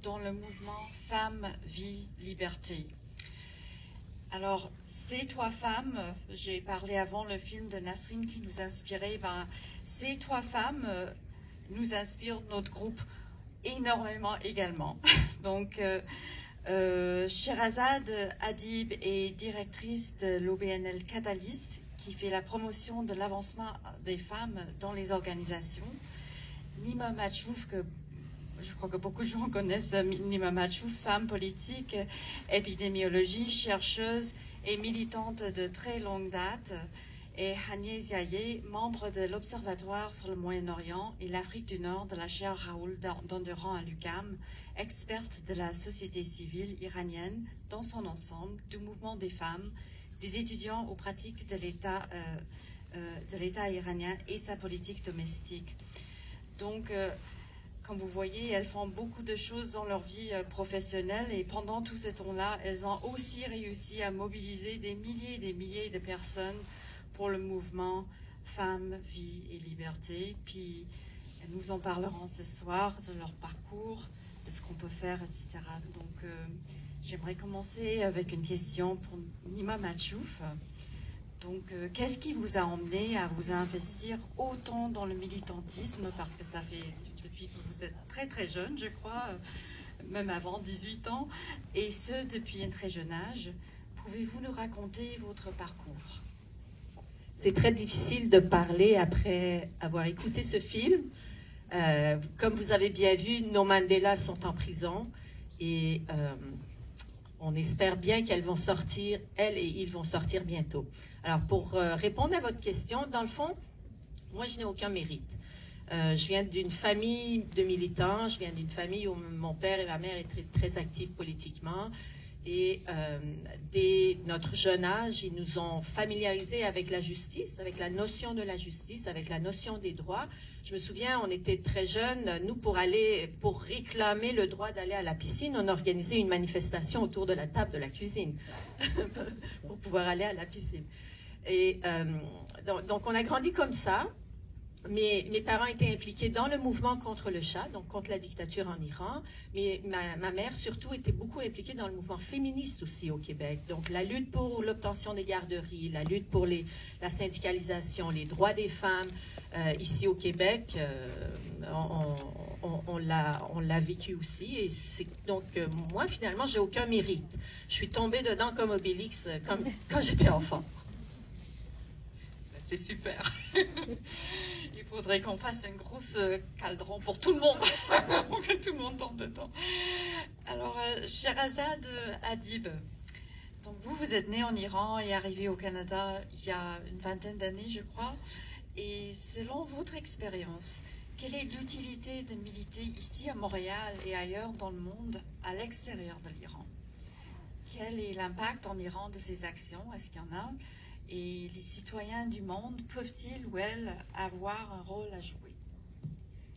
dans le mouvement Femmes, Vie, Liberté. Alors, ces trois femmes, j'ai parlé avant le film de Nasrin qui nous inspirait, ces trois femmes nous inspirent notre groupe énormément également. Donc, Sherazade Adib est directrice de l'OBNL Catalyst, qui fait la promotion de l'avancement des femmes dans les organisations. Nima Machouf, que je crois que beaucoup de gens connaissent, Nima Machouf, femme politique, épidémiologie, chercheuse et militante de très longue date, et Hanieh Ziaye, membre de l'Observatoire sur le Moyen-Orient et l'Afrique du Nord de la chaire Raoul Dandurand à l'UQAM, experte de la société civile iranienne dans son ensemble, du mouvement des femmes, des étudiants aux pratiques de l'État iranien et sa politique domestique. Donc, comme vous voyez, elles font beaucoup de choses dans leur vie professionnelle et pendant tout ce temps-là, elles ont aussi réussi à mobiliser des milliers de personnes pour le mouvement Femmes, Vie et Liberté. Puis, elles nous en parleront ce soir de leur parcours, de ce qu'on peut faire, etc. Donc, j'aimerais commencer avec une question pour Nima Machouf. Donc, qu'est-ce qui vous a emmené à vous investir autant dans le militantisme? Parce que ça fait depuis que vous êtes très très jeune, je crois, même avant 18 ans, et ce, depuis un très jeune âge. Pouvez-vous nous raconter votre parcours? C'est très difficile de parler après avoir écouté ce film. Comme vous avez bien vu, nos Mandela sont en prison et on espère bien qu'elles vont sortir, elles et ils vont sortir bientôt. Alors, pour répondre à votre question, dans le fond, moi, je n'ai aucun mérite. Je viens d'une famille de militants, je viens d'une famille où mon père et ma mère étaient très actifs politiquement. Et dès notre jeune âge, ils nous ont familiarisés avec la justice, avec la notion de la justice, avec la notion des droits. Je me souviens, on était très jeunes, nous, pour réclamer le droit d'aller à la piscine, on organisait une manifestation autour de la table de la cuisine pour pouvoir aller à la piscine. Et donc, on a grandi comme ça. Mes parents étaient impliqués dans le mouvement contre le Shah, donc contre la dictature en Iran. Mais ma mère, surtout, était beaucoup impliquée dans le mouvement féministe aussi au Québec. Donc, la lutte pour l'obtention des garderies, la lutte pour la syndicalisation, les droits des femmes, ici au Québec, on l'a vécu aussi. Et donc, moi, finalement, j'ai aucun mérite. Je suis tombée dedans comme Obélix quand j'étais enfant. C'est super. Il faudrait qu'on fasse une grosse caldron pour tout le monde, pour que tout le monde tombe dedans. Alors, Sherazade Adib, donc vous êtes née en Iran et arrivée au Canada il y a une vingtaine d'années, je crois. Et selon votre expérience, quelle est l'utilité de militer ici à Montréal et ailleurs dans le monde, à l'extérieur de l'Iran? Quel est l'impact en Iran de ces actions? Est-ce qu'il y en a? Et les citoyens du monde peuvent-ils ou elles avoir un rôle à jouer?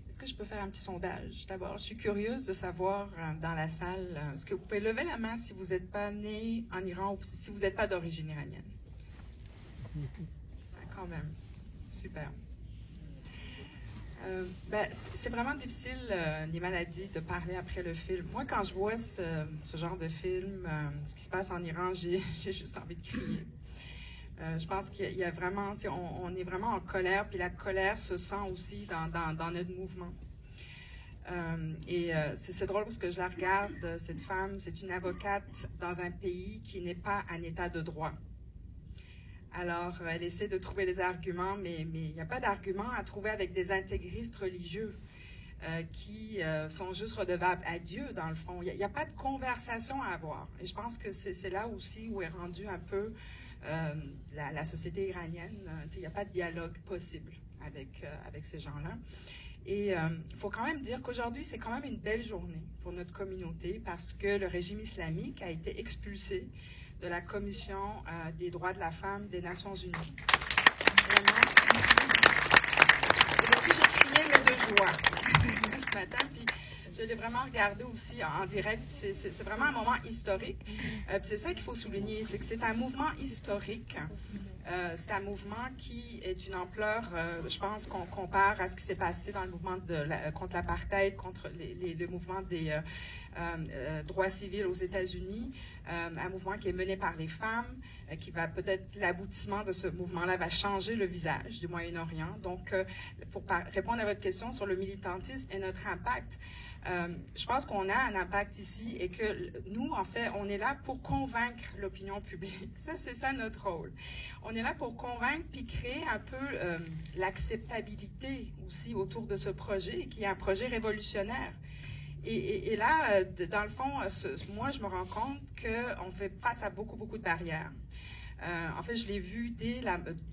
Est-ce que je peux faire un petit sondage? D'abord, je suis curieuse de savoir dans la salle, est-ce que vous pouvez lever la main si vous n'êtes pas né en Iran ou si vous n'êtes pas d'origine iranienne? Quand même. Super. C'est vraiment difficile, Nima l'a dit, de parler après le film. Moi, quand je vois ce genre de film, ce qui se passe en Iran, j'ai juste envie de crier. Je pense qu'il y a vraiment, on est vraiment en colère, puis la colère se sent aussi dans notre mouvement. C'est drôle parce que je la regarde, cette femme, c'est une avocate dans un pays qui n'est pas un état de droit. Alors, elle essaie de trouver des arguments, mais il n'y a pas d'arguments à trouver avec des intégristes religieux qui sont juste redevables à Dieu, dans le fond. Il n'y a pas de conversation à avoir. Et je pense que c'est là aussi où est rendu un peu la société iranienne. Il n'y a pas de dialogue possible avec ces gens-là. Et il faut quand même dire qu'aujourd'hui, c'est quand même une belle journée pour notre communauté parce que le régime islamique a été expulsé de la Commission des droits de la femme des Nations Unies. Vraiment. Aujourd'hui, j'ai crié mais de joie ce matin. Puis Je l'ai vraiment regardé aussi en direct. C'est vraiment un moment historique. C'est ça qu'il faut souligner, c'est que c'est un mouvement historique. C'est un mouvement qui est d'une ampleur, je pense qu'on compare à ce qui s'est passé dans le mouvement contre l'apartheid, contre le mouvement des droits civils aux États-Unis, un mouvement qui est mené par les femmes, qui va peut-être, l'aboutissement de ce mouvement-là va changer le visage du Moyen-Orient. Donc, pour répondre à votre question sur le militantisme et notre impact, je pense qu'on a un impact ici et que nous, en fait, on est là pour convaincre l'opinion publique. Ça, c'est ça notre rôle. On est là pour convaincre puis créer un peu l'acceptabilité aussi autour de ce projet, qui est un projet révolutionnaire. Et là, dans le fond, moi, je me rends compte qu'on fait face à beaucoup, beaucoup de barrières. En fait, je l'ai vu dès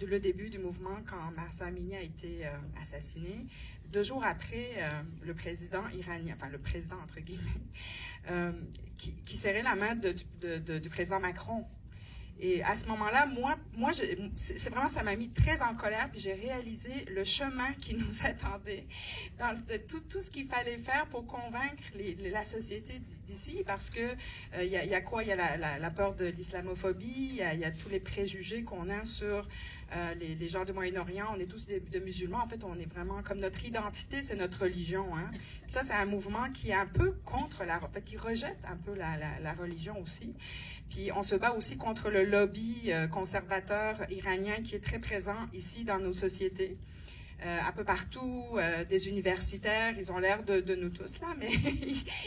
le début du mouvement, quand Mahsa Amini a été assassiné. 2 jours après, le président iranien, enfin le président entre guillemets, qui serrait la main du président Macron. Et à ce moment-là, moi c'est vraiment, ça m'a mis très en colère, puis j'ai réalisé le chemin qui nous attendait, dans tout ce qu'il fallait faire pour convaincre la société d'ici, parce que il y a quoi? Il y a la peur de l'islamophobie, il y a tous les préjugés qu'on a sur les gens du Moyen-Orient. On est tous de musulmans. En fait, on est vraiment, comme notre identité, c'est notre religion. Hein. Ça, c'est un mouvement qui est un peu contre qui rejette un peu la religion aussi. Puis on se bat aussi contre le lobby conservateur iranien qui est très présent ici dans nos sociétés. Un peu partout, des universitaires, ils ont l'air de nous tous là, mais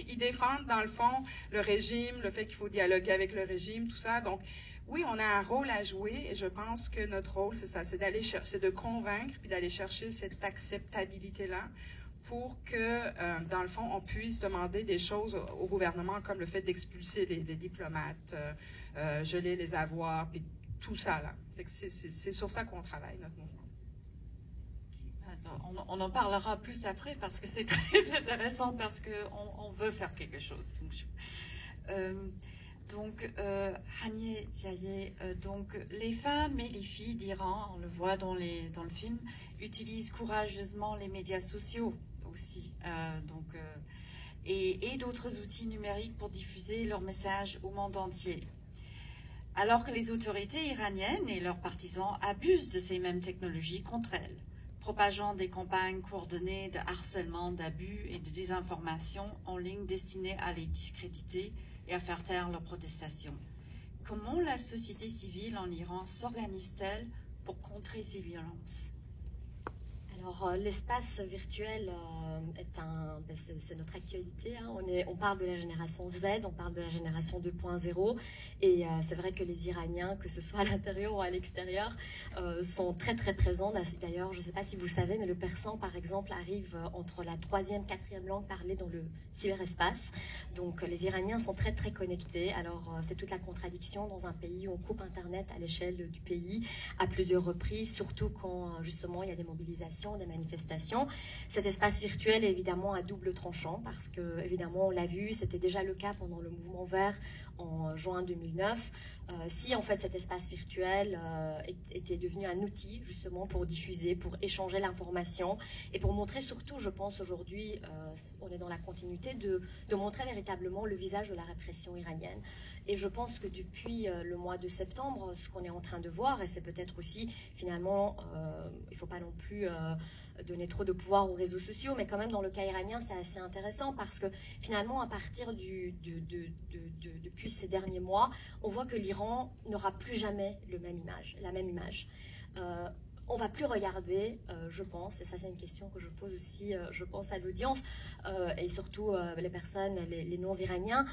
ils défendent dans le fond le régime, le fait qu'il faut dialoguer avec le régime, tout ça. Donc, oui, on a un rôle à jouer et je pense que notre rôle, c'est ça, c'est de convaincre puis d'aller chercher cette acceptabilité-là pour que, dans le fond, on puisse demander des choses au gouvernement, comme le fait d'expulser les diplomates, geler les avoirs, puis tout ça, là. C'est sur ça qu'on travaille, notre mouvement. Attends, on en parlera plus après, parce que c'est très intéressant, parce qu'on veut faire quelque chose. Donc, Hanieh Ziaye, donc les femmes et les filles d'Iran, on le voit dans le film, utilisent courageusement les médias sociaux aussi, et d'autres outils numériques pour diffuser leur message au monde entier. Alors que les autorités iraniennes et leurs partisans abusent de ces mêmes technologies contre elles, propageant des campagnes coordonnées de harcèlement, d'abus et de désinformation en ligne destinées à les discréditer et à faire taire leurs protestations. Comment la société civile en Iran s'organise-t-elle pour contrer ces violences? Alors, l'espace virtuel c'est notre actualité. Hein. On parle de la génération Z, on parle de la génération 2.0. Et c'est vrai que les Iraniens, que ce soit à l'intérieur ou à l'extérieur, sont très très présents. D'ailleurs, je ne sais pas si vous savez, mais le persan, par exemple, arrive entre la 3e, 4e langue parlée dans le cyberespace. Donc, les Iraniens sont très très connectés. Alors, c'est toute la contradiction dans un pays où on coupe Internet à l'échelle du pays à plusieurs reprises, surtout quand justement il y a des mobilisations, des manifestations. Cet espace virtuel est évidemment à double tranchant parce que, évidemment, on l'a vu, c'était déjà le cas pendant le mouvement vert en juin 2009. Si en fait cet espace virtuel était devenu un outil justement pour diffuser, pour échanger l'information et pour montrer surtout, je pense aujourd'hui, on est dans la continuité de montrer véritablement le visage de la répression iranienne. Et je pense que depuis le mois de septembre, ce qu'on est en train de voir, et c'est peut-être aussi finalement, il ne faut pas non plus donner trop de pouvoir aux réseaux sociaux, mais quand même dans le cas iranien, c'est assez intéressant parce que finalement, à partir depuis ces derniers mois, on voit que l'Iran n'aura plus jamais la même image. On ne va plus regarder, je pense, et ça c'est une question que je pose aussi, je pense, à l'audience, et surtout les personnes, les non-iraniens,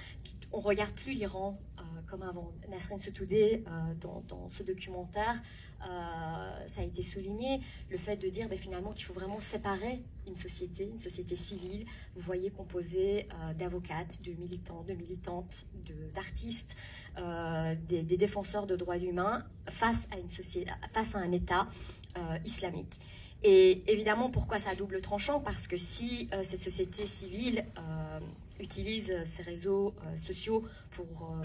on ne regarde plus l'Iran comme avant. Nasrin Sotoudeh, dans ce documentaire, ça a été souligné, le fait de dire finalement qu'il faut vraiment séparer une société civile, vous voyez, composée d'avocates, de militants, de militantes, d'artistes, des défenseurs de droits humains face à une société, face à un État islamique. Et évidemment, pourquoi ça a double tranchant? Parce que si ces sociétés civiles utilisent ces réseaux sociaux pour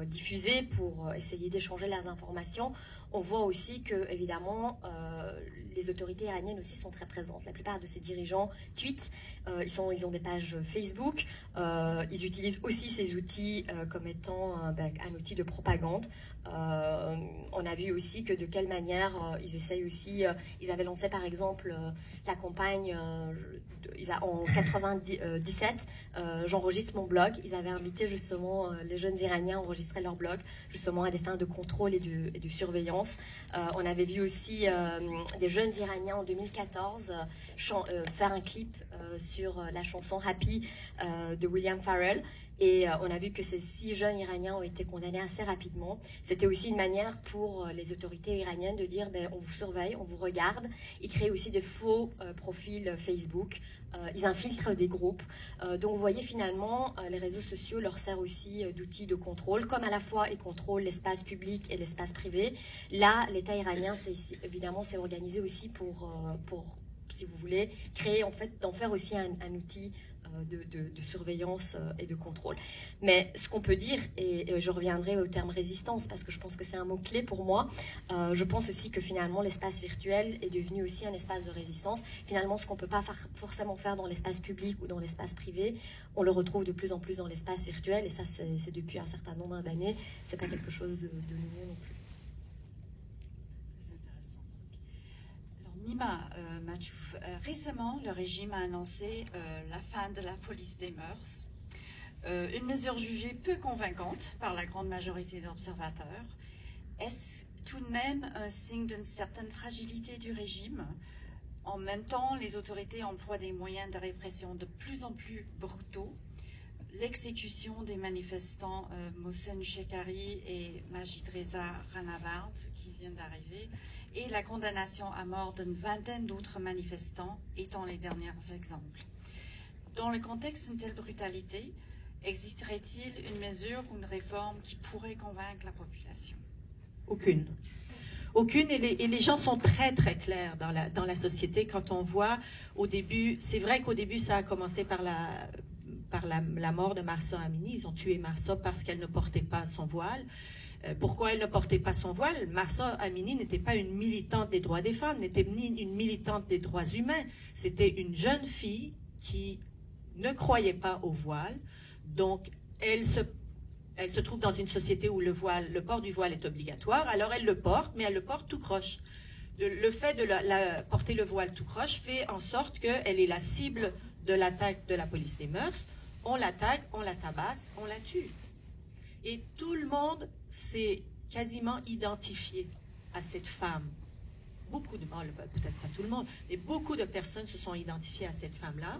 diffuser, pour essayer d'échanger leurs informations, on voit aussi que, évidemment, les autorités iraniennes aussi sont très présentes. La plupart de ces dirigeants tweetent, ils ont des pages Facebook, ils utilisent aussi ces outils comme étant un outil de propagande. On a vu aussi que de quelle manière ils essayent aussi, ils avaient lancé par exemple la campagne en 97, j'enregistre mon blog. Ils avaient invité justement les jeunes Iraniens à enregistrer leur blog, justement à des fins de contrôle et de surveillance. On avait vu aussi des jeunes Iraniens en 2014 faire un clip sur la chanson Happy de William Farrell. Et on a vu que ces 6 jeunes Iraniens ont été condamnés assez rapidement. C'était aussi une manière pour les autorités iraniennes de dire on vous surveille, on vous regarde. Ils créent aussi des faux profils Facebook. Ils infiltrent des groupes. Donc vous voyez finalement, les réseaux sociaux leur servent aussi d'outils de contrôle, comme à la fois ils contrôlent l'espace public et l'espace privé. Là, l'État iranien, évidemment, s'est organisé aussi pour, si vous voulez, créer, en fait, d'en faire aussi un outil de surveillance et de contrôle. Mais ce qu'on peut dire, et je reviendrai au terme résistance parce que je pense que c'est un mot-clé pour moi, je pense aussi que finalement l'espace virtuel est devenu aussi un espace de résistance. Finalement, ce qu'on ne peut pas forcément faire dans l'espace public ou dans l'espace privé, on le retrouve de plus en plus dans l'espace virtuel, et ça c'est depuis un certain nombre d'années, c'est pas quelque chose de nouveau non plus. Nima Machouf, récemment, le régime a annoncé la fin de la police des mœurs, une mesure jugée peu convaincante par la grande majorité d'observateurs. Est-ce tout de même un signe d'une certaine fragilité du régime? En même temps, les autorités emploient des moyens de répression de plus en plus brutaux. L'exécution des manifestants Mohsen Shekari et Majid Reza Ranavard, qui viennent d'arriver, et la condamnation à mort d'une vingtaine d'autres manifestants étant les derniers exemples. Dans le contexte d'une telle brutalité, existerait-il une mesure ou une réforme qui pourrait convaincre la population? Aucune. Aucune, et les gens sont très très clairs dans la société. Quand on voit au début, c'est vrai qu'au début ça a commencé par la mort de Mahsa Amini. Ils ont tué Mahsa parce qu'elle ne portait pas son voile. Pourquoi elle ne portait pas son voile? Mahsa Amini n'était pas une militante des droits des femmes, n'était ni une militante des droits humains. C'était une jeune fille qui ne croyait pas au voile. Donc, elle se trouve dans une société où le port du voile est obligatoire. Alors, elle le porte, mais elle le porte tout croche. Le fait de porter le voile tout croche fait en sorte qu'elle est la cible de l'attaque de la police des mœurs. On l'attaque, on la tabasse, on la tue. Et tout le monde s'est quasiment identifié à cette femme. Beaucoup de monde, peut-être pas tout le monde, mais beaucoup de personnes se sont identifiées à cette femme-là.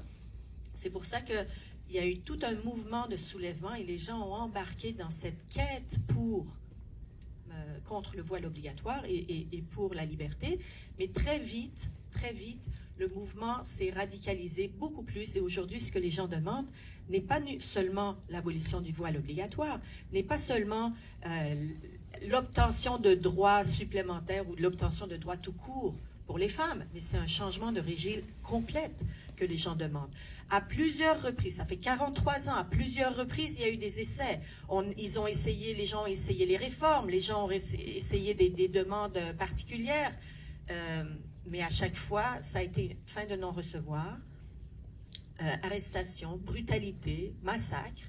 C'est pour ça qu'il y a eu tout un mouvement de soulèvement et les gens ont embarqué dans cette quête contre le voile obligatoire et pour la liberté. Mais très vite, le mouvement s'est radicalisé beaucoup plus. Et aujourd'hui, ce que les gens demandent n'est pas seulement l'abolition du voile obligatoire, n'est pas seulement l'obtention de droits supplémentaires ou l'obtention de droits tout court pour les femmes, mais c'est un changement de régime complet que les gens demandent. À plusieurs reprises, ça fait 43 ans, à plusieurs reprises, il y a eu des essais. Les gens ont essayé les réformes, les gens ont essayé des demandes particulières, mais à chaque fois, ça a été une fin de non-recevoir, arrestation, brutalité, massacre,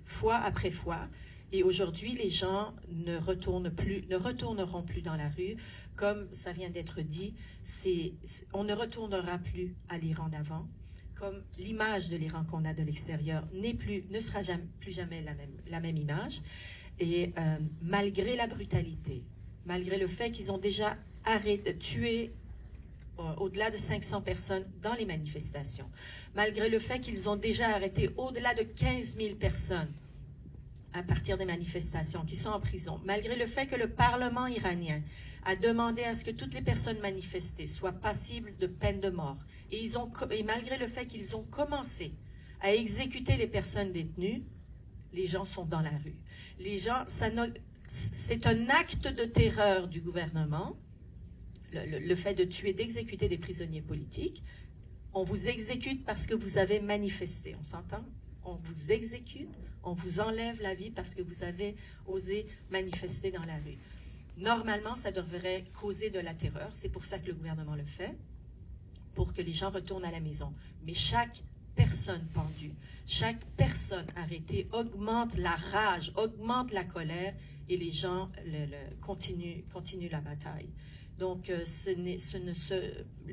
fois après fois. Et aujourd'hui, les gens ne retourneront plus dans la rue. Comme ça vient d'être dit, on ne retournera plus à l'Iran d'avant. Comme l'image de l'Iran qu'on a de l'extérieur ne sera plus jamais la même image. Et malgré la brutalité, malgré le fait qu'ils ont déjà tué au-delà de 500 personnes dans les manifestations, malgré le fait qu'ils ont déjà arrêté au-delà de 15 000 personnes à partir des manifestations, qui sont en prison, malgré le fait que le Parlement iranien a demandé à ce que toutes les personnes manifestées soient passibles de peine de mort, et malgré le fait qu'ils ont commencé à exécuter les personnes détenues, les gens sont dans la rue. Les gens, c'est un acte de terreur du gouvernement, le fait de tuer, d'exécuter des prisonniers politiques. On vous exécute parce que vous avez manifesté, on s'entend? on vous exécute, on vous enlève la vie parce que vous avez osé manifester dans la rue. Normalement, ça devrait causer de la terreur. C'est pour ça que le gouvernement le fait, pour que les gens retournent à la maison. Mais chaque personne pendue, chaque personne arrêtée augmente la rage, augmente la colère, et les gens continuent la bataille. Donc,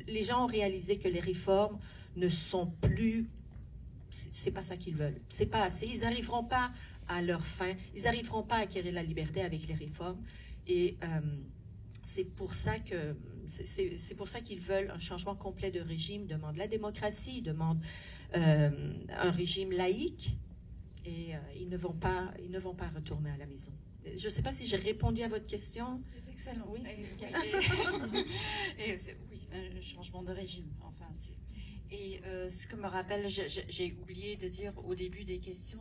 les gens ont réalisé que les réformes ne sont plus... C'est pas ça qu'ils veulent. C'est pas assez. Ils n'arriveront pas à leur fin. Ils n'arriveront pas à acquérir la liberté avec les réformes. Et c'est pour ça qu'ils veulent un changement complet de régime, demandent la démocratie, ils demandent un régime laïque, et ils ne vont pas retourner à la maison. Je ne sais pas si j'ai répondu à votre question. C'est excellent. Oui. Oui, un changement de régime. Enfin, et ce que me rappelle, j'ai oublié de dire au début des questions,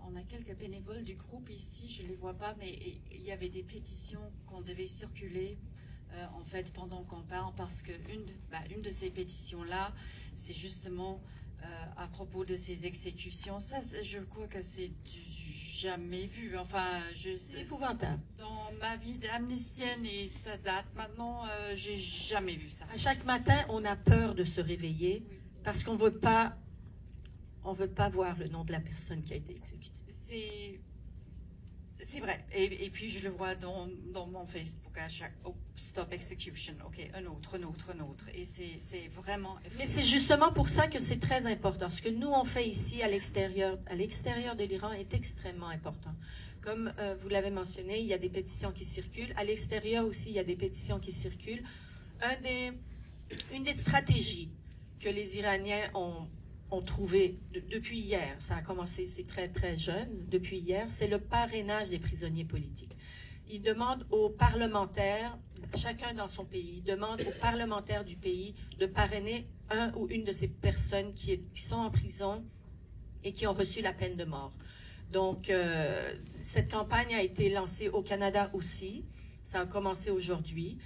on a quelques bénévoles du groupe ici, je ne les vois pas, mais il y avait des pétitions qu'on devait circuler en fait pendant qu'on parle, parce qu'une de ces pétitions-là, c'est justement à propos de ces exécutions. Ça, je crois que c'est jamais vu. Enfin, c'est épouvantable. Dans ma vie d'amnistienne, et ça date maintenant, j'ai jamais vu ça. À chaque matin, on a peur de se réveiller, oui, parce qu'on veut pas voir le nom de la personne qui a été exécutée. C'est vrai. Et puis je le vois dans mon Facebook à chaque stop execution. Ok, un autre. Et c'est vraiment. Mais c'est justement pour ça que c'est très important. Ce que nous on fait ici à l'extérieur de l'Iran est extrêmement important. Comme vous l'avez mentionné, il y a des pétitions qui circulent. À l'extérieur aussi, il y a des pétitions qui circulent. Une des stratégies que les Iraniens ont trouvé depuis hier, ça a commencé, c'est très très jeune, depuis hier, c'est le parrainage des prisonniers politiques. Ils demandent aux parlementaires, chacun dans son pays, demande aux parlementaires du pays de parrainer un ou une de ces personnes qui sont en prison et qui ont reçu la peine de mort. Donc, cette campagne a été lancée au Canada aussi, ça a commencé aujourd'hui.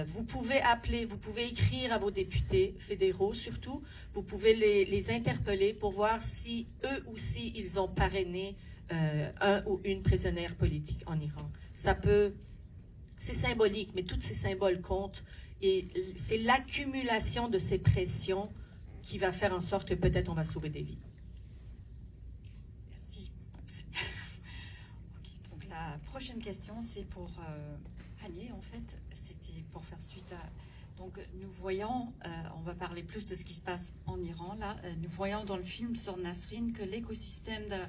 Vous pouvez appeler, vous pouvez écrire à vos députés fédéraux surtout, vous pouvez les interpeller pour voir si eux aussi ils ont parrainé un ou une prisonnière politique en Iran. C'est symbolique, mais tous ces symboles comptent, et c'est l'accumulation de ces pressions qui va faire en sorte que peut-être on va sauver des vies. Merci. Okay, donc la prochaine question c'est pour Hanieh en fait. C'était pour faire suite à... Donc nous voyons, on va parler plus de ce qui se passe en Iran là, nous voyons dans le film sur Nasrin que l'écosystème de la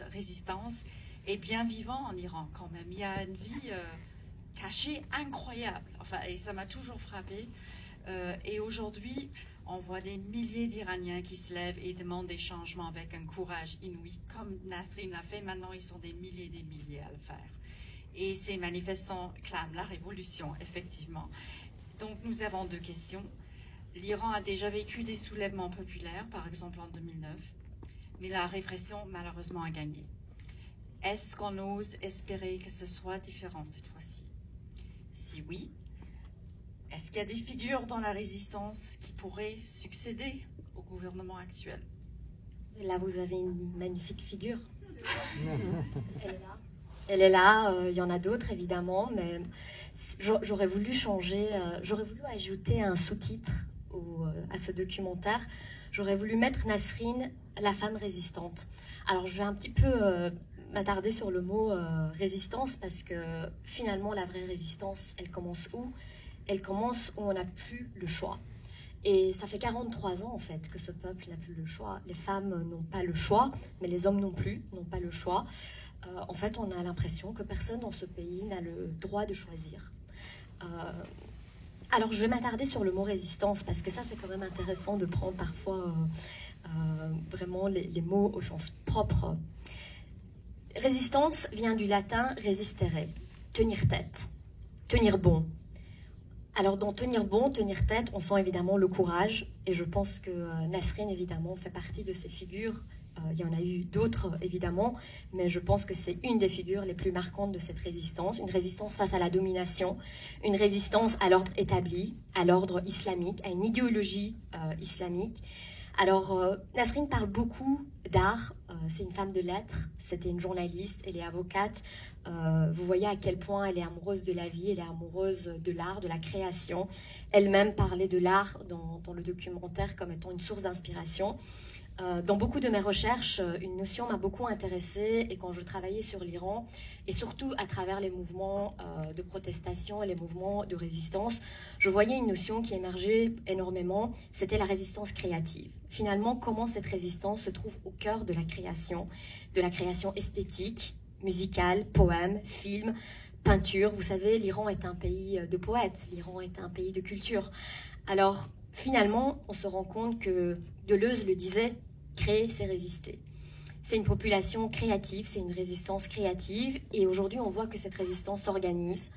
résistance est bien vivant en Iran quand même. Il y a une vie cachée incroyable, enfin, et ça m'a toujours frappée. Et aujourd'hui, on voit des milliers d'Iraniens qui se lèvent et demandent des changements avec un courage inouï, comme Nasrin l'a fait. Maintenant, ils sont des milliers à le faire. Et ces manifestants clament la révolution, effectivement. Donc, nous avons deux questions. L'Iran a déjà vécu des soulèvements populaires, par exemple en 2009, mais la répression, malheureusement, a gagné. Est-ce qu'on ose espérer que ce soit différent cette fois-ci? Si oui, est-ce qu'il y a des figures dans la résistance qui pourraient succéder au gouvernement actuel? Là, vous avez une magnifique figure. Elle est là, il y en a d'autres évidemment, mais j'aurais voulu changer, j'aurais voulu ajouter un sous-titre à ce documentaire. J'aurais voulu mettre Nasrin, la femme résistante. Alors je vais un petit peu m'attarder sur le mot résistance, parce que finalement la vraie résistance, elle commence où? Elle commence où on n'a plus le choix. Et ça fait 43 ans en fait que ce peuple n'a plus le choix. Les femmes n'ont pas le choix, mais les hommes non plus n'ont pas le choix. En fait, on a l'impression que personne dans ce pays n'a le droit de choisir. Alors, je vais m'attarder sur le mot résistance, parce que ça, c'est quand même intéressant de prendre parfois vraiment les mots au sens propre. Résistance vient du latin resistere, tenir tête, tenir bon. Alors, dans tenir bon, tenir tête, on sent évidemment le courage, et je pense que Nasrin, évidemment, fait partie de ces figures. Il y en a eu d'autres, évidemment, mais je pense que c'est une des figures les plus marquantes de cette résistance. Une résistance face à la domination, une résistance à l'ordre établi, à l'ordre islamique, à une idéologie islamique, Alors, Nasrin parle beaucoup d'art. C'est une femme de lettres, c'était une journaliste, elle est avocate. Vous voyez à quel point elle est amoureuse de la vie, elle est amoureuse de l'art, de la création. Elle-même parlait de l'art dans le documentaire comme étant une source d'inspiration. Dans beaucoup de mes recherches, une notion m'a beaucoup intéressée, et quand je travaillais sur l'Iran, et surtout à travers les mouvements de protestation et les mouvements de résistance, je voyais une notion qui émergeait énormément, c'était la résistance créative. Finalement, comment cette résistance se trouve au cœur de la création esthétique, musicale, poèmes, films, peinture. Vous savez, l'Iran est un pays de poètes, l'Iran est un pays de culture. Alors, finalement, on se rend compte que Deleuze le disait, créer, c'est résister. C'est une population créative, c'est une résistance créative, et aujourd'hui, on voit que cette résistance s'organise.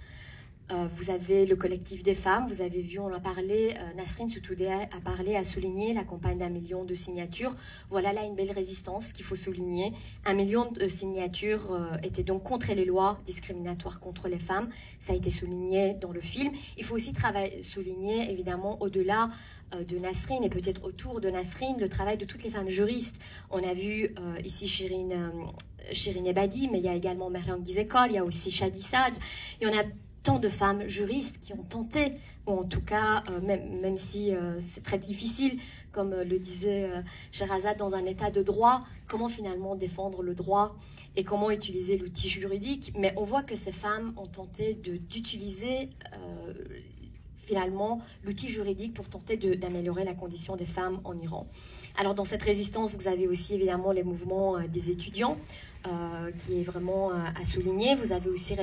Vous avez le collectif des femmes, vous avez vu, on a parlé, Nasrin Sotoudeh a parlé, a souligné la campagne d'1 million de signatures. Voilà là une belle résistance qu'il faut souligner. 1 million de signatures étaient donc contre les lois discriminatoires contre les femmes. Ça a été souligné dans le film. Il faut aussi souligner, évidemment, au-delà de Nasrin et peut-être autour de Nasrin, le travail de toutes les femmes juristes. On a vu ici Shirin Ebadi, mais il y a également Mariam Gizekol, il y a aussi Shadi Sadj. Il y en a tant de femmes juristes qui ont tenté, ou en tout cas, même si c'est très difficile, comme le disait Sherazade, dans un état de droit, comment finalement défendre le droit et comment utiliser l'outil juridique. Mais on voit que ces femmes ont tenté d'utiliser finalement l'outil juridique pour tenter d'améliorer la condition des femmes en Iran. Alors dans cette résistance, vous avez aussi évidemment les mouvements des étudiants, qui est vraiment à souligner. Vous avez aussi,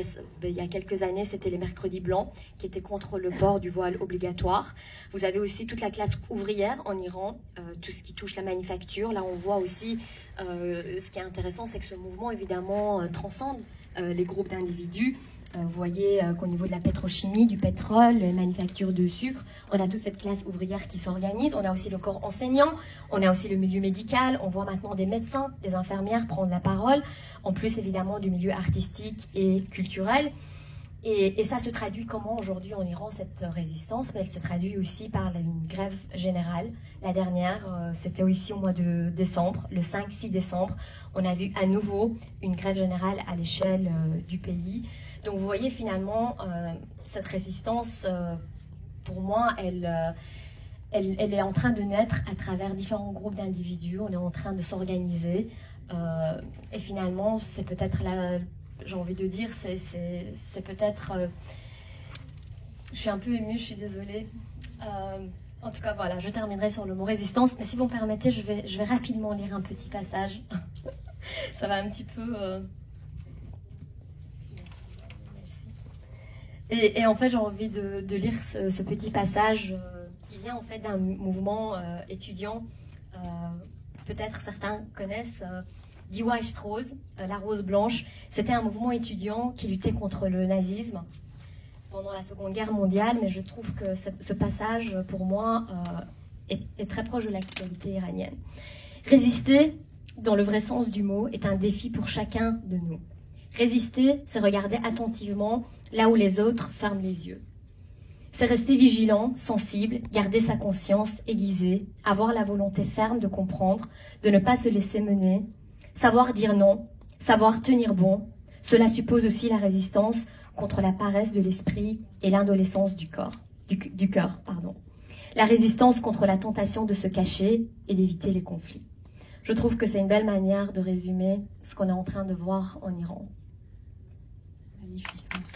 il y a quelques années, c'était les mercredis blancs, qui étaient contre le port du voile obligatoire. Vous avez aussi toute la classe ouvrière en Iran, tout ce qui touche la manufacture. Là, on voit aussi, ce qui est intéressant, c'est que ce mouvement, évidemment, transcende les groupes d'individus. Vous voyez qu'au niveau de la pétrochimie, du pétrole, les manufactures de sucre, on a toute cette classe ouvrière qui s'organise. On a aussi le corps enseignant, on a aussi le milieu médical. On voit maintenant des médecins, des infirmières prendre la parole, en plus évidemment du milieu artistique et culturel. Et ça se traduit comment aujourd'hui en Iran, cette résistance? Elle se traduit aussi par une grève générale. La dernière, c'était aussi au mois de décembre, le 5-6 décembre. On a vu à nouveau une grève générale à l'échelle du pays. Donc vous voyez finalement, cette résistance, pour moi, elle est en train de naître à travers différents groupes d'individus. On est en train de s'organiser. Et finalement, c'est peut-être là, j'ai envie de dire, c'est peut-être... je suis un peu émue, je suis désolée. En tout cas, voilà, je terminerai sur le mot résistance. Mais si vous me permettez, je vais rapidement lire un petit passage. Ça va un petit peu... Et en fait, j'ai envie de lire ce petit passage qui vient en fait d'un mouvement étudiant. Peut-être certains connaissent Die Weiße Rose, la rose blanche. C'était un mouvement étudiant qui luttait contre le nazisme pendant la Seconde Guerre mondiale, mais je trouve que ce passage, pour moi, est très proche de l'actualité iranienne. Résister, dans le vrai sens du mot, est un défi pour chacun de nous. Résister, c'est regarder attentivement là où les autres ferment les yeux. C'est rester vigilant, sensible, garder sa conscience aiguisée, avoir la volonté ferme de comprendre, de ne pas se laisser mener, savoir dire non, savoir tenir bon. Cela suppose aussi la résistance contre la paresse de l'esprit et l'indolescence du cœur. La résistance contre la tentation de se cacher et d'éviter les conflits. Je trouve que c'est une belle manière de résumer ce qu'on est en train de voir en Iran. Magnifique, merci.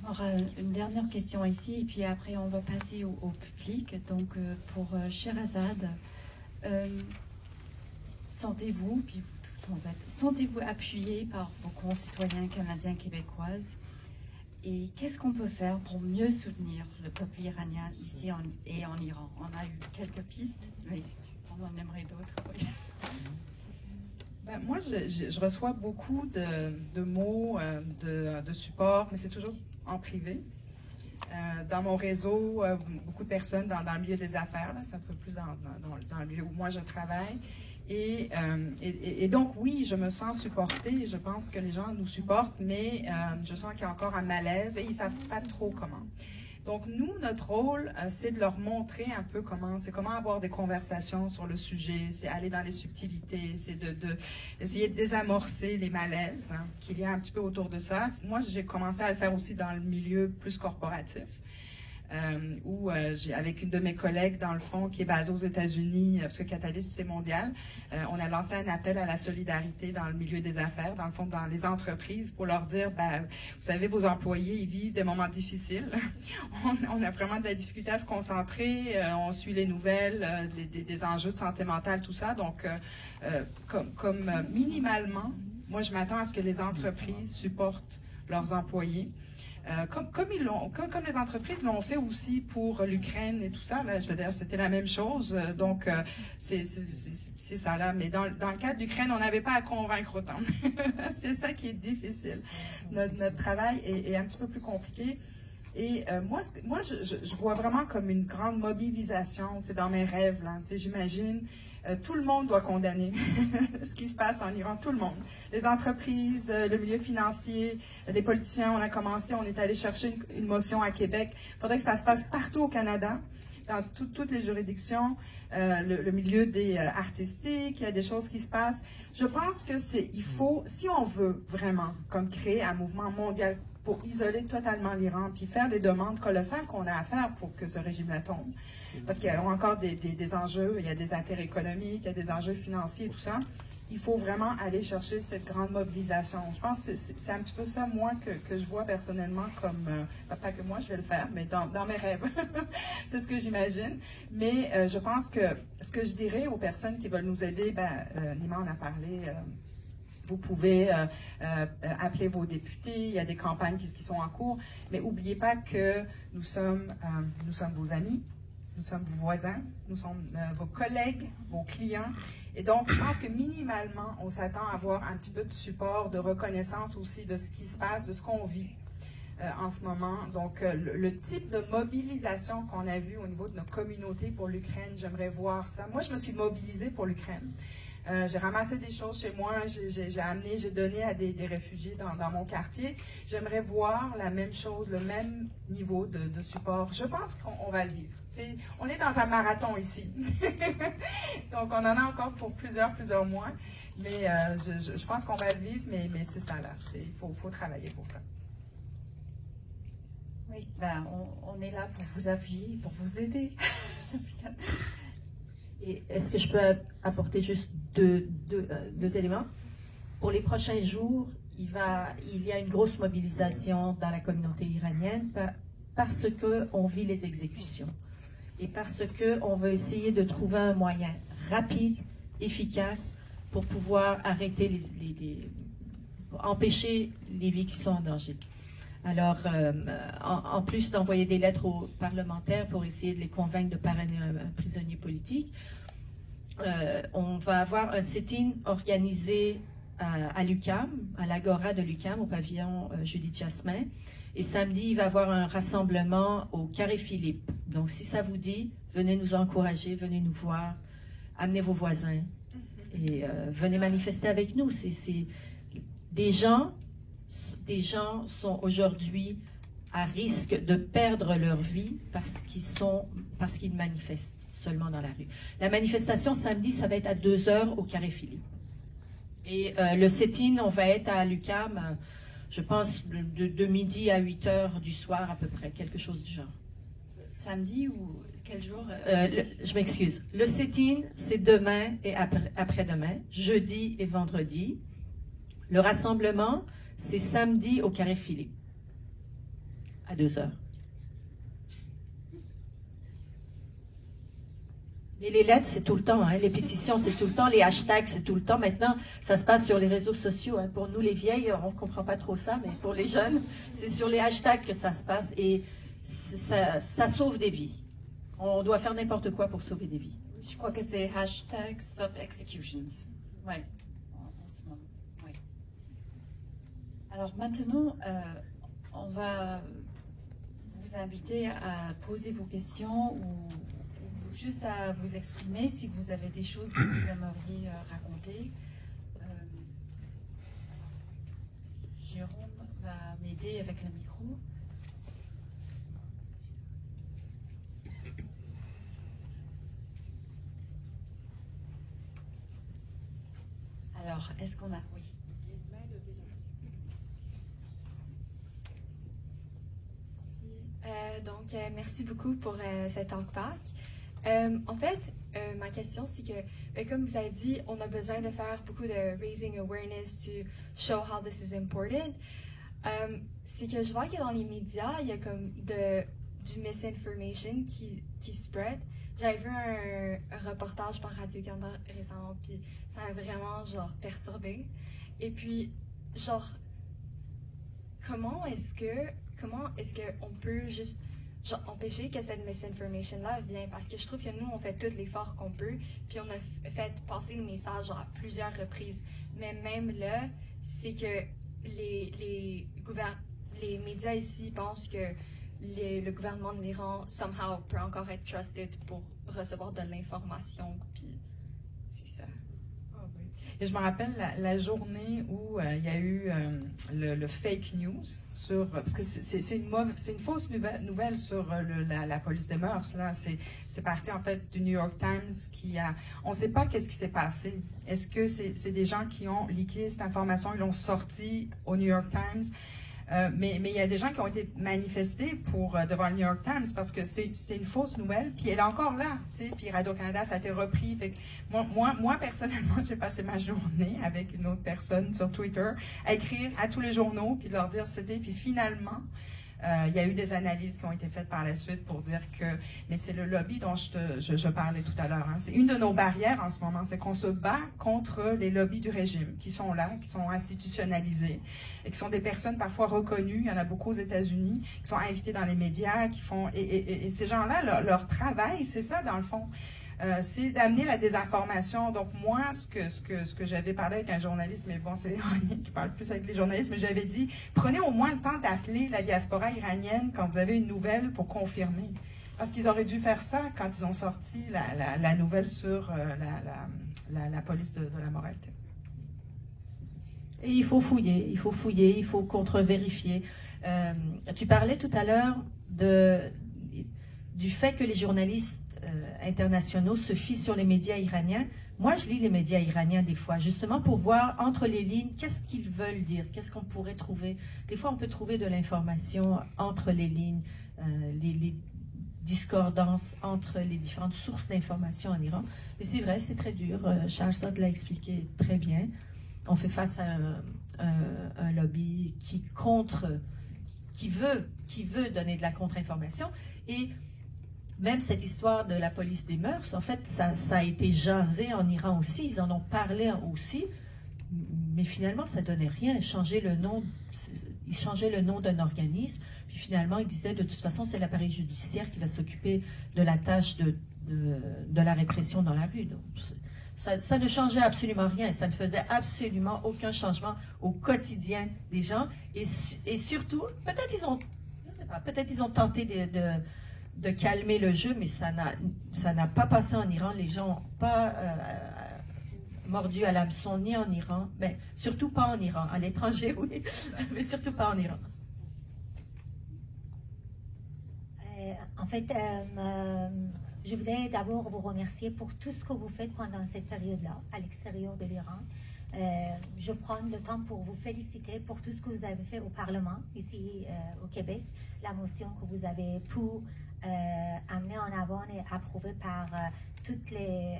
On aura une dernière question ici, et puis après on va passer au public. Donc pour Sherazade, sentez-vous, puis tout en fait, sentez-vous appuyé par vos concitoyens canadiens québécoises, et qu'est-ce qu'on peut faire pour mieux soutenir le peuple iranien ici et en Iran? On a eu quelques pistes, mais on en aimerait d'autres. Oui. Ben, moi, je reçois beaucoup de mots de support, mais c'est toujours en privé. Dans mon réseau, beaucoup de personnes dans le milieu des affaires, là, c'est un peu plus dans le milieu où moi je travaille. Et donc, oui, je me sens supportée. Je pense que les gens nous supportent, mais je sens qu'il y a encore un malaise et ils ne savent pas trop comment. Donc, nous, notre rôle, c'est de leur montrer un peu comment avoir des conversations sur le sujet, c'est aller dans les subtilités, c'est essayer de désamorcer les malaises qu'il y a un petit peu autour de ça. Moi, j'ai commencé à le faire aussi dans le milieu plus corporatif. Où avec une de mes collègues, dans le fond, qui est basée aux États-Unis, parce que Catalyst, c'est mondial, on a lancé un appel à la solidarité dans le milieu des affaires, dans le fond, dans les entreprises, pour leur dire, vous savez, vos employés, ils vivent des moments difficiles. On a vraiment de la difficulté à se concentrer, on suit les nouvelles, des enjeux de santé mentale, tout ça. Donc, minimalement, moi, je m'attends à ce que les entreprises supportent leurs employés. Comme les entreprises l'ont fait aussi pour l'Ukraine et tout ça, là, je veux dire, c'était la même chose. Donc, c'est ça là. Mais dans le cas de l'Ukraine, on n'avait pas à convaincre autant. C'est ça qui est difficile. Notre travail est un petit peu plus compliqué. Et moi, je vois vraiment comme une grande mobilisation. C'est dans mes rêves, là. Tu sais, j'imagine. Tout le monde doit condamner ce qui se passe en Iran, tout le monde. Les entreprises, le milieu financier, les politiciens, on est allé chercher une motion à Québec. Il faudrait que ça se passe partout au Canada, dans toutes les juridictions, le milieu des artistiques, il y a des choses qui se passent. Je pense que il faut, si on veut vraiment, comme créer un mouvement mondial pour isoler totalement l'Iran, puis faire les demandes colossales qu'on a à faire pour que ce régime-là tombe. Parce qu'il y a encore des enjeux, il y a des intérêts économiques, il y a des enjeux financiers et tout ça. Il faut vraiment aller chercher cette grande mobilisation. Je pense que c'est un petit peu ça, moi, que je vois personnellement comme, pas que moi, je vais le faire, mais dans mes rêves. C'est ce que j'imagine. Mais je pense que ce que je dirais aux personnes qui veulent nous aider, Nima en a parlé, vous pouvez appeler vos députés, il y a des campagnes qui sont en cours, mais n'oubliez pas que nous sommes vos amis, nous sommes vos voisins, nous sommes vos collègues, vos clients. Et donc, je pense que minimalement, on s'attend à avoir un petit peu de support, de reconnaissance aussi de ce qui se passe, de ce qu'on vit en ce moment. Donc, le type de mobilisation qu'on a vu au niveau de notre communauté pour l'Ukraine, j'aimerais voir ça. Moi, je me suis mobilisée pour l'Ukraine. J'ai ramassé des choses chez moi, j'ai donné à des réfugiés dans mon quartier. J'aimerais voir la même chose, le même niveau de support. Je pense qu'on va le vivre. On est dans un marathon ici. Donc, on en a encore pour plusieurs mois. Mais je pense qu'on va le vivre, mais c'est ça là. Il faut travailler pour ça. Oui, on est là pour vous appuyer, pour vous aider. Et est-ce que je peux apporter juste deux éléments? Pour les prochains jours, il y a une grosse mobilisation dans la communauté iranienne parce qu'on vit les exécutions et parce qu'on veut essayer de trouver un moyen rapide, efficace pour pouvoir arrêter empêcher les vies qui sont en danger. Alors, en plus d'envoyer des lettres aux parlementaires pour essayer de les convaincre de parrainer un prisonnier politique, on va avoir un sit-in organisé à l'UQAM, à l'Agora de l'UQAM, au pavillon Judith Jasmin. Et samedi, il va y avoir un rassemblement au Carré Philippe. Donc, si ça vous dit, venez nous encourager, venez nous voir, amenez vos voisins et venez manifester avec nous. Des gens sont aujourd'hui à risque de perdre leur vie parce qu'ils manifestent seulement dans la rue. La manifestation samedi, ça va être à 2h au Carré Philippe. Et le sit-in, on va être à l'UQAM, je pense, de midi à 8h du soir à peu près, quelque chose du genre. Samedi ou quel jour? Je m'excuse. Le sit-in, c'est demain et après-demain, jeudi et vendredi. Le rassemblement, c'est samedi au Carré Philippe, à 2h. Et les lettres, c'est tout le temps, hein. Les pétitions, c'est tout le temps, les hashtags, c'est tout le temps. Maintenant, ça se passe sur les réseaux sociaux, hein. Pour nous, les vieilles, on ne comprend pas trop ça, mais pour les jeunes, c'est sur les hashtags que ça se passe et ça sauve des vies. On doit faire n'importe quoi pour sauver des vies. Je crois que c'est hashtag Stop Executions. Oui, en ce moment. Ouais. Alors maintenant, on va vous inviter à poser vos questions ou juste à vous exprimer si vous avez des choses que vous aimeriez raconter. Jérôme va m'aider avec le micro. Alors, est-ce qu'on a... Oui. Merci beaucoup pour cet talk-back. En fait, ma question, c'est que, comme vous avez dit, on a besoin de faire beaucoup de raising awareness to show how this is important. C'est que je vois que dans les médias, il y a comme du misinformation qui spread. J'avais vu un reportage par Radio-Canada récemment, puis ça m'a vraiment, genre, perturbé. Et puis, genre, comment est-ce qu'on peut juste genre, empêcher que cette misinformation-là vienne? Parce que je trouve que nous, on fait tout l'effort qu'on peut, puis on a fait passer le message genre, à plusieurs reprises. Mais même là, c'est que les médias ici pensent que le gouvernement de l'Iran, somehow, peut encore être trusted pour recevoir de l'information, puis c'est ça. Et je me rappelle la journée où il y a eu le fake news sur, parce que c'est une fausse nouvelle sur la police des mœurs. Là, c'est parti en fait du New York Times on ne sait pas qu'est-ce qui s'est passé. Est-ce que c'est des gens qui ont leaké cette information, ils l'ont sorti au New York Times? Mais il y a des gens qui ont été manifestés devant le New York Times parce que c'était une fausse nouvelle, puis elle est encore là, tu sais, puis Radio-Canada, ça a été repris. Fait que moi, personnellement, j'ai passé ma journée avec une autre personne sur Twitter à écrire à tous les journaux, puis de leur dire c'était, puis finalement, il y a eu des analyses qui ont été faites par la suite pour dire que, mais c'est le lobby dont je parlais tout à l'heure. Hein. C'est une de nos barrières en ce moment, c'est qu'on se bat contre les lobbies du régime qui sont là, qui sont institutionnalisés et qui sont des personnes parfois reconnues. Il y en a beaucoup aux États-Unis qui sont invitées dans les médias, qui font et ces gens-là, leur travail, c'est ça dans le fond. C'est d'amener la désinformation. Donc moi, ce que j'avais parlé avec un journaliste, mais bon, c'est Iranienne qui parle plus avec les journalistes, mais j'avais dit, prenez au moins le temps d'appeler la diaspora iranienne quand vous avez une nouvelle pour confirmer. Parce qu'ils auraient dû faire ça quand ils ont sorti la nouvelle sur la police de la moralité. Et il faut fouiller, il faut contre-vérifier. Tu parlais tout à l'heure du fait que les journalistes internationaux se fient sur les médias iraniens. Moi, je lis les médias iraniens des fois, justement pour voir entre les lignes qu'est-ce qu'ils veulent dire, qu'est-ce qu'on pourrait trouver. Des fois, on peut trouver de l'information entre les lignes, les discordances entre les différentes sources d'information en Iran. Mais c'est vrai, c'est très dur. Charles Sott l'a expliqué très bien. On fait face à un lobby qui veut donner de la contre-information. Et même cette histoire de la police des mœurs, en fait, ça a été jasé en Iran aussi, ils en ont parlé aussi, mais finalement, ça ne donnait rien. Ils changeaient le nom d'un organisme, puis finalement, ils disaient, de toute façon, c'est l'appareil judiciaire qui va s'occuper de la tâche de la répression dans la rue. Donc, ça ne changeait absolument rien, ça ne faisait absolument aucun changement au quotidien des gens, et surtout, peut-être ils ont tenté de calmer le jeu, mais ça n'a pas passé en Iran. Les gens n'ont pas mordu à l'hameçon, ni en Iran, mais surtout pas en Iran. À l'étranger, oui, mais surtout pas en Iran. En fait, je voulais d'abord vous remercier pour tout ce que vous faites pendant cette période-là, à l'extérieur de l'Iran. Je prends le temps pour vous féliciter pour tout ce que vous avez fait au Parlement, ici au Québec, la motion que vous avez pu amener en avant et approuver par toutes les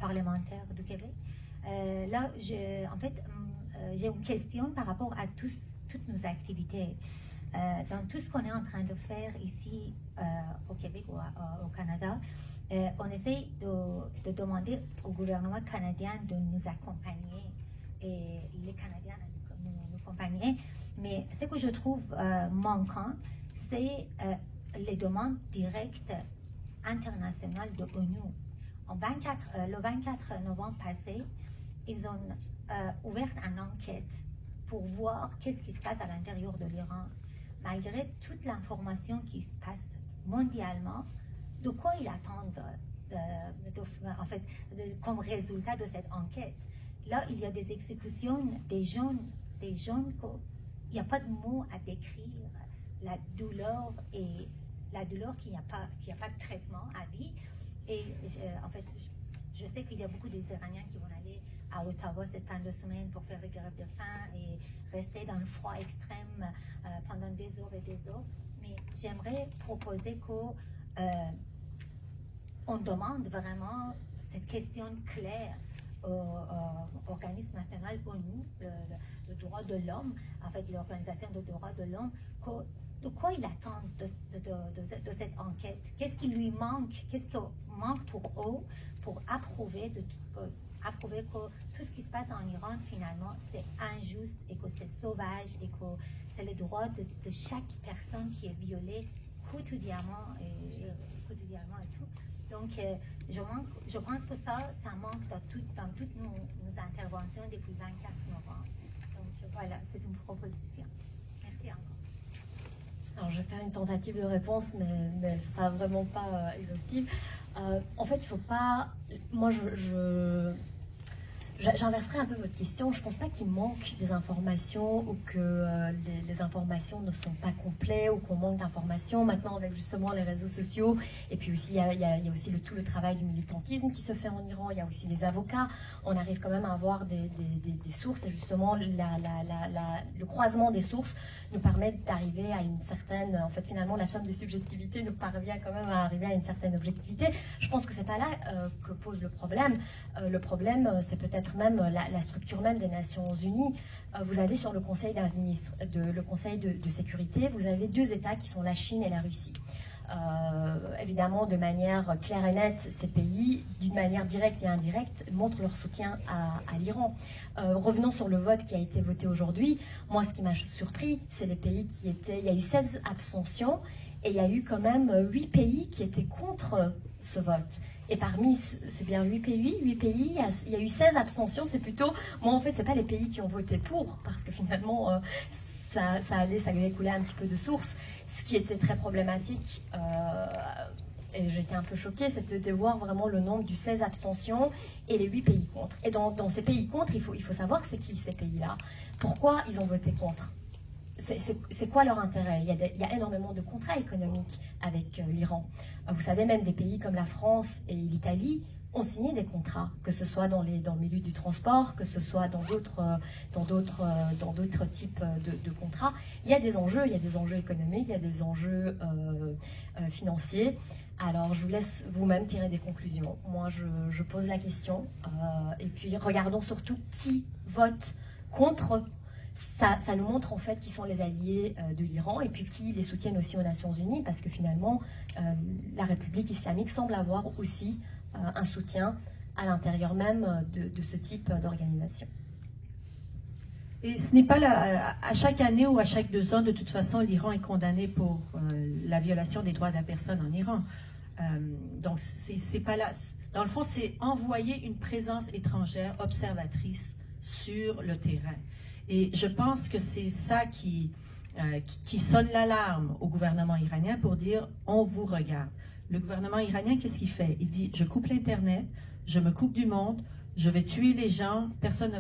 parlementaires du Québec. Là, en fait, j'ai une question par rapport à toutes nos activités. Dans tout ce qu'on est en train de faire ici au Québec ou au Canada, on essaie de demander au gouvernement canadien de nous accompagner et les Canadiens nous accompagner. Mais ce que je trouve manquant, c'est les demandes directes internationales de l'ONU. Le 24 novembre passé, ils ont ouvert une enquête pour voir qu'est-ce qui se passe à l'intérieur de l'Iran. Malgré toute l'information qui se passe mondialement, de quoi ils attendent comme résultat de cette enquête. Là, il y a des exécutions des jeunes il n'y a pas de mots à décrire la douleur qu'il n'y a pas de traitement à vie. Et en fait, je sais qu'il y a beaucoup d'Iraniens qui vont aller à Ottawa cette fin de semaine pour faire des grèves de faim et rester dans le froid extrême pendant des heures et des heures. Mais j'aimerais proposer qu'on demande vraiment cette question claire au organisme national ONU, le droit de l'homme, en fait l'organisation des droits de l'homme, de quoi il attend de cette enquête. Qu'est-ce qui lui manque? Qu'est-ce qui manque pour eux pour approuver que tout ce qui se passe en Iran, finalement, c'est injuste et que c'est sauvage et que c'est le droit de chaque personne qui est violée quotidiennement et tout. Donc, je pense que ça manque dans toutes nos interventions depuis 24 novembre. Donc, voilà, c'est une proposition. Merci encore. Alors, je vais faire une tentative de réponse, mais elle ne sera vraiment pas exhaustive. En fait, il ne faut pas... Moi, j'inverserai un peu votre question. Je ne pense pas qu'il manque des informations ou que les informations ne sont pas complètes ou qu'on manque d'informations. Maintenant, avec justement les réseaux sociaux, et puis aussi, il y a aussi tout le travail du militantisme qui se fait en Iran. Il y a aussi les avocats. On arrive quand même à avoir des sources, et justement, le croisement des sources nous permet d'arriver à une certaine... En fait, finalement, la somme des subjectivités nous parvient quand même à arriver à une certaine objectivité. Je pense que ce n'est pas là que pose le problème. Le problème, c'est peut-être même la structure même des Nations Unies. Vous avez sur le Conseil de sécurité, vous avez deux États qui sont la Chine et la Russie. Évidemment, de manière claire et nette, ces pays, d'une manière directe et indirecte, montrent leur soutien à l'Iran. Revenons sur le vote qui a été voté aujourd'hui. Moi, ce qui m'a surpris, c'est les pays qui étaient... Il y a eu 16 abstentions et il y a eu quand même 8 pays qui étaient contre ce vote. Et parmi, c'est bien 8 pays, il y a eu 16 abstentions. C'est plutôt... Moi, en fait, ce n'est pas les pays qui ont voté pour, parce que finalement... ça allait couler un petit peu de source. Ce qui était très problématique, et j'étais un peu choquée, c'était de voir vraiment le nombre du 16 abstentions et les 8 pays contre. Et dans ces pays contre, il faut savoir c'est qui ces pays-là. Pourquoi ils ont voté contre? C'est quoi leur intérêt? Il y a énormément de contrats économiques avec l'Iran. Vous savez, même des pays comme la France et l'Italie ont signé des contrats, que ce soit dans le milieu du transport, que ce soit dans d'autres types de contrats. Il y a des enjeux économiques, il y a des enjeux financiers. Alors, je vous laisse vous-même tirer des conclusions. Moi, je pose la question, et puis regardons surtout qui vote contre. Ça nous montre en fait qui sont les alliés de l'Iran et puis qui les soutiennent aussi aux Nations Unies, parce que finalement, la République islamique semble avoir aussi un soutien à l'intérieur même de ce type d'organisation. Et ce n'est pas à chaque année ou à chaque 2 ans, de toute façon, l'Iran est condamné pour la violation des droits de la personne en Iran. Donc, c'est pas là. Dans le fond, c'est envoyer une présence étrangère observatrice sur le terrain. Et je pense que c'est ça qui sonne l'alarme au gouvernement iranien pour dire « on vous regarde ». Le gouvernement iranien, qu'est-ce qu'il fait? Il dit « je coupe l'Internet, je me coupe du monde, je vais tuer les gens, personne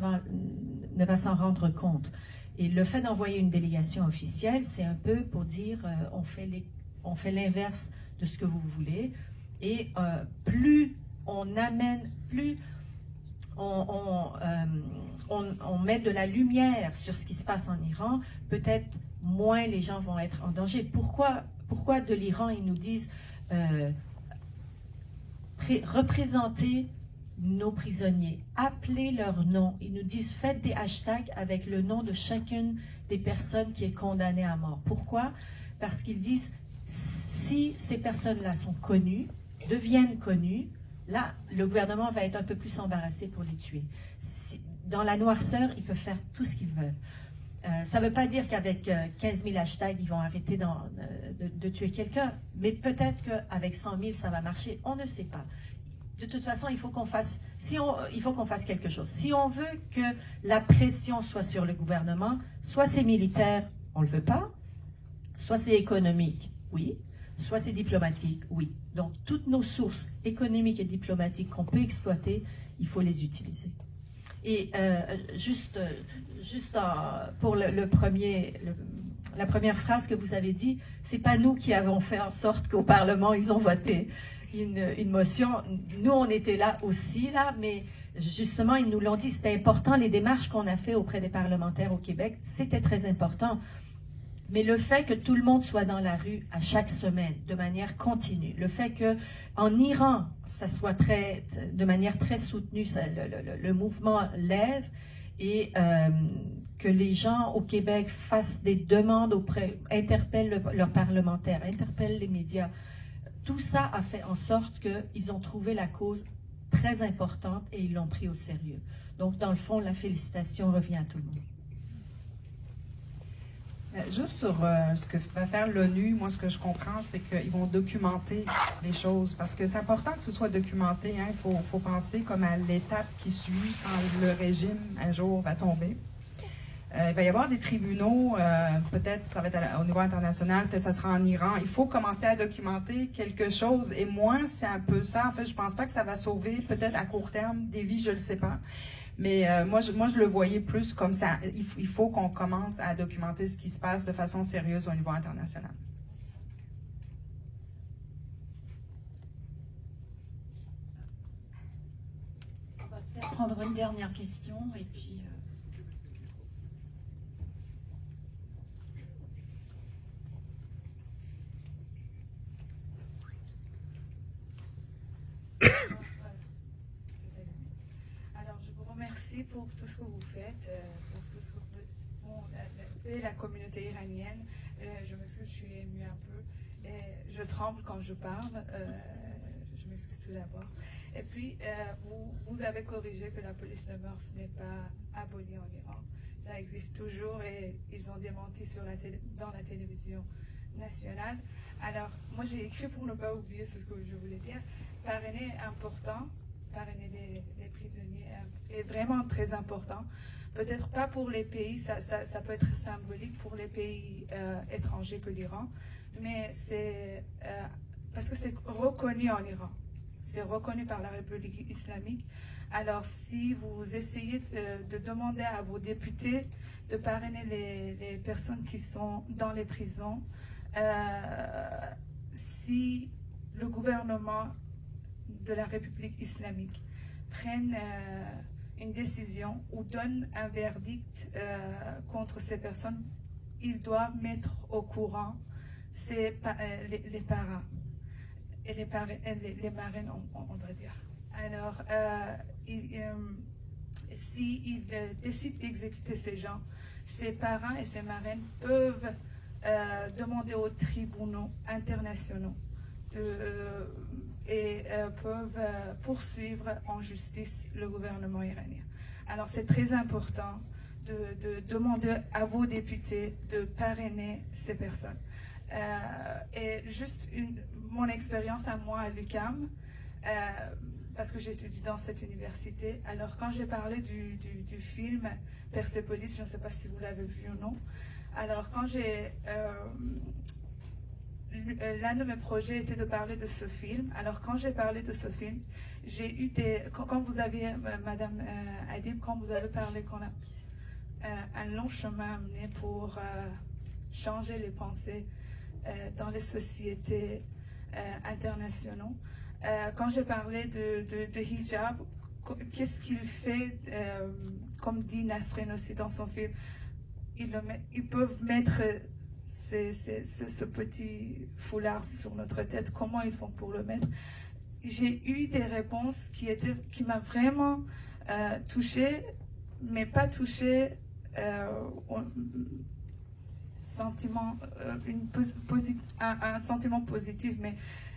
ne va s'en rendre compte ». Et le fait d'envoyer une délégation officielle, c'est un peu pour dire on fait l'inverse de ce que vous voulez. Et plus on amène, plus on met de la lumière sur ce qui se passe en Iran, peut-être moins les gens vont être en danger. Pourquoi de l'Iran, ils nous disent représentez nos prisonniers, appelez leur nom. Ils nous disent faites des hashtags avec le nom de chacune des personnes qui est condamnée à mort. Pourquoi? Parce qu'ils disent si ces personnes-là sont connues, deviennent connues, là, le gouvernement va être un peu plus embarrassé pour les tuer. Dans la noirceur, ils peuvent faire tout ce qu'ils veulent. Ça ne veut pas dire qu'avec 15 000 hashtags, ils vont arrêter de tuer quelqu'un, mais peut-être qu'avec 100 000, ça va marcher. On ne sait pas. De toute façon, il faut qu'on fasse quelque chose. Si on veut que la pression soit sur le gouvernement, soit c'est militaire, on ne le veut pas, soit c'est économique, oui, soit c'est diplomatique, oui. Donc, toutes nos sources économiques et diplomatiques qu'on peut exploiter, il faut les utiliser. Et pour la première phrase que vous avez dit, c'est pas nous qui avons fait en sorte qu'au Parlement, ils ont voté une motion. Nous, on était là aussi, mais justement, ils nous l'ont dit, c'était important, les démarches qu'on a fait auprès des parlementaires au Québec, c'était très important. Mais le fait que tout le monde soit dans la rue à chaque semaine, de manière continue, le fait qu'en Iran, ça soit de manière très soutenue, le mouvement lève, et que les gens au Québec fassent des demandes interpellent leurs parlementaires, interpellent les médias, tout ça a fait en sorte qu'ils ont trouvé la cause très importante et ils l'ont pris au sérieux. Donc, dans le fond, la félicitation revient à tout le monde. Juste sur ce que va faire l'ONU, moi, ce que je comprends, c'est qu'ils vont documenter les choses, parce que c'est important que ce soit documenté. Hein. Il faut penser comme à l'étape qui suit quand le régime, un jour, va tomber. Il va y avoir des tribunaux, peut-être ça va être au niveau international, peut-être ça sera en Iran. Il faut commencer à documenter quelque chose, et moi, c'est un peu ça. En fait, je pense pas que ça va sauver, peut-être à court terme, des vies, je le sais pas. Mais moi, je le voyais plus comme ça. Il faut qu'on commence à documenter ce qui se passe de façon sérieuse au niveau international. On va peut-être prendre une dernière question et puis... Merci pour tout ce que vous faites, pour tout ce que vous faites, la communauté iranienne. Je m'excuse, je suis émue un peu. Je tremble quand je parle. Je m'excuse tout d'abord. Et puis, vous avez corrigé que la police de mœurs n'est pas abolie en Iran. Ça existe toujours et ils ont démenti dans la télévision nationale. Alors, moi, j'ai écrit pour ne pas oublier ce que je voulais dire. Parrainer est important. Parrainer les prisonniers est vraiment très important. Peut-être pas pour les pays, ça peut être symbolique pour les pays étrangers que l'Iran, mais c'est parce que c'est reconnu en Iran. C'est reconnu par la République islamique. Alors, si vous essayez de demander à vos députés de parrainer les personnes qui sont dans les prisons, si le gouvernement de la République islamique prennent une décision ou donnent un verdict contre ces personnes, ils doivent mettre au courant les parrains et les marraines, on doit dire. Alors, s'ils décident d'exécuter ces gens, ces parrains et ces marraines peuvent demander aux tribunaux internationaux et peuvent poursuivre en justice le gouvernement iranien. Alors c'est très important de demander à vos députés de parrainer ces personnes. Et juste mon expérience à moi à l'UQAM, parce que j'étudie dans cette université, alors quand j'ai parlé du film Persepolis, je ne sais pas si vous l'avez vu ou non, alors quand j'ai... l'un de mes projets était de parler de ce film. Alors, quand j'ai parlé de ce film, j'ai eu quand vous aviez, Madame Adib, quand vous avez parlé qu'on a un long chemin à mener pour changer les pensées dans les sociétés internationales. Quand j'ai parlé de hijab, qu'est-ce qu'il fait, comme dit Nasrin aussi dans son film, ils peuvent mettre... ce petit foulard sur notre tête, comment ils font pour le mettre? J'ai eu des réponses qui m'ont vraiment touchée, mais pas touchée un sentiment positif, mais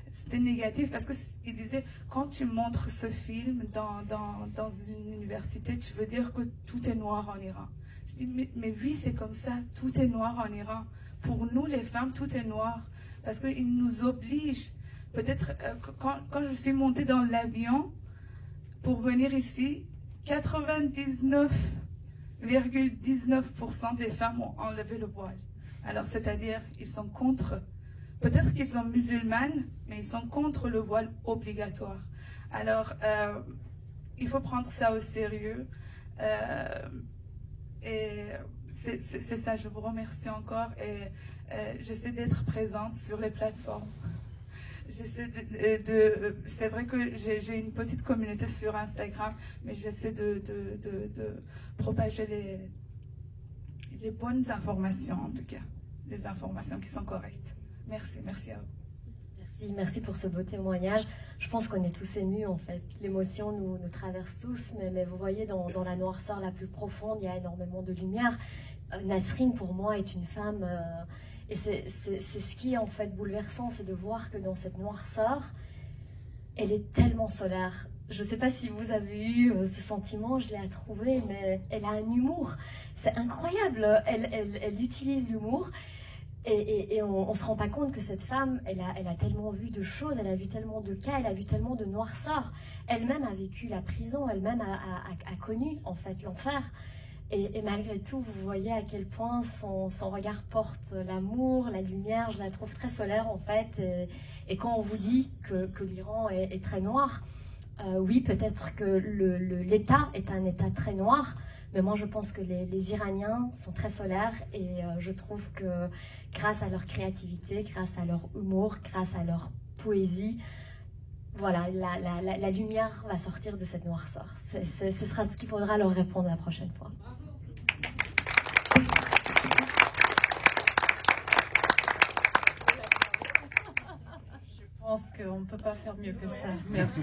c'était négatif parce qu'il disait, quand tu montres ce film dans une université, tu veux dire que tout est noir en Iran. Je dis, mais oui, c'est comme ça, tout est noir en Iran. Pour nous, les femmes, tout est noir. Parce qu'ils nous obligent. Peut-être, quand je suis montée dans l'avion pour venir ici, 99,19% des femmes ont enlevé le voile. Alors, c'est-à-dire, ils sont contre peut-être qu'ils sont musulmanes, mais ils sont contre le voile obligatoire. Alors, il faut prendre ça au sérieux. Et c'est ça, je vous remercie encore. Et j'essaie d'être présente sur les plateformes. J'essaie c'est vrai que j'ai une petite communauté sur Instagram, mais j'essaie de propager les bonnes informations, en tout cas, les informations qui sont correctes. Merci à vous. Merci pour ce beau témoignage. Je pense qu'on est tous émus, en fait. L'émotion nous traverse tous, mais vous voyez, dans la noirceur la plus profonde, il y a énormément de lumière. Nasrine, pour moi, est une femme... et c'est ce qui est en fait bouleversant, c'est de voir que dans cette noirceur, elle est tellement solaire. Je ne sais pas si vous avez eu ce sentiment, je l'ai trouvé, mais elle a un humour. C'est incroyable. Elle utilise l'humour. Et on ne se rend pas compte que cette femme, elle a tellement vu de choses, elle a vu tellement de cas, elle a vu tellement de noirceur. Elle-même a vécu la prison, elle-même a connu en fait l'enfer. Et malgré tout, vous voyez à quel point son regard porte l'amour, la lumière. Je la trouve très solaire en fait. Et quand on vous dit que l'Iran est très noir, oui, peut-être que l'État est un État très noir, mais moi je pense que les Iraniens sont très solaires et je trouve que grâce à leur créativité, grâce à leur humour, grâce à leur poésie, voilà, la lumière va sortir de cette noirceur. Ce sera ce qu'il faudra leur répondre la prochaine fois. Je pense qu'on ne peut pas faire mieux que ça. Merci.